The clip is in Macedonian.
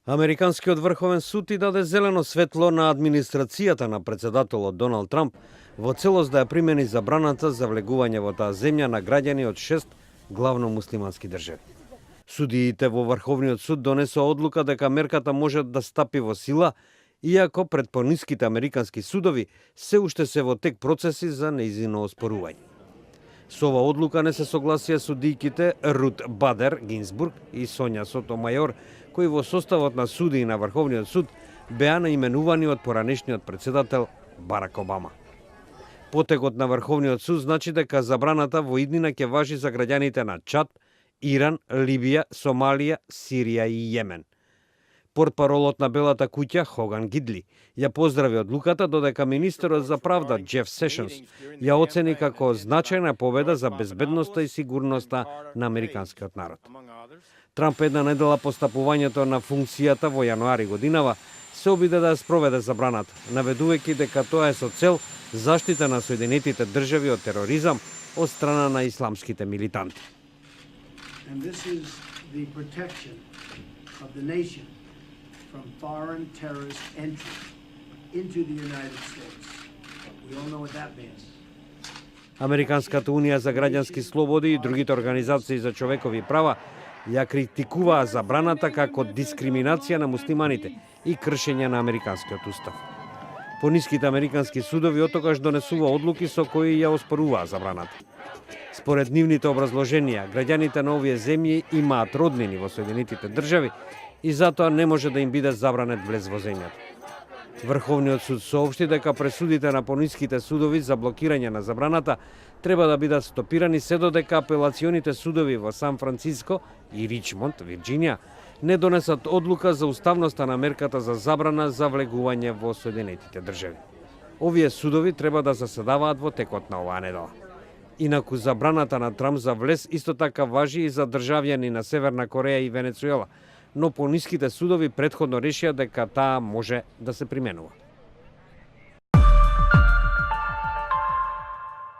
Американскиот врховен суд и даде зелено светло на администрацијата на председателот Доналд Трамп во целост да ја примени забраната за влегување во таа земја на граѓани од 6 главно муслимански држави. Судиите во Врховниот суд донесоа одлука дека мерката може да стапи во сила, иако пред пониските американски судови се уште се во тек процеси за нејзино оспорување. Со ова одлука не се согласија судијките Рут Бадер Гинзбург и Сонја Сотомајор, кои во составот на судии на Врховниот суд беа наименувани од поранешниот председател Барак Обама. Потегот на Врховниот суд значи дека забраната во иднина ќе важи за граѓаните на Чад, Иран, Либија, Сомалија, Сирија и Јемен. Портпаролот на Белата куќа Хоган Гидли ја поздрави одлуката, додека министерот за правда Џеф Сешенс ја оцени како значајна победа за безбедноста и сигурноста на американскиот народ. Трамп една недела по стапувањето на функцијата во јануари годинава се обиде да ја спроведе забраната, наведувајќи дека тоа е со цел заштита на Соединетите држави од тероризам од страна на исламските милитанти. And this is the protection of the nation from foreign terrorist entry into the United States. We all know what that means. Американската унија за граѓански слободи и другите организации за човекови права ја критикуваа забраната како дискриминација на муслиманите и кршење на американскиот устав. Пониските американски судови отогаш донесува одлуки со кои ја оспоруваа забраната. Според нивните образложенија, граѓаните на овие земји имаат роднини во Соединетите држави и затоа не може да им биде забранет влез во земјата. Врховниот суд соопшти дека пресудите на пониските судови за блокирање на забраната треба да бидат стопирани се додека апелационите судови во Сан Франциско и Ричмонд, Вирџинија, не донесат одлука за уставноста на мерката за забрана за влегување во Соединетите држави. Овие судови треба да заседаваат во текот на оваа недела. Инаку забраната на Трамп за влез исто така важи и за државјани на Северна Кореја и Венецуела, но пониските судови претходно решија дека таа може да се применува.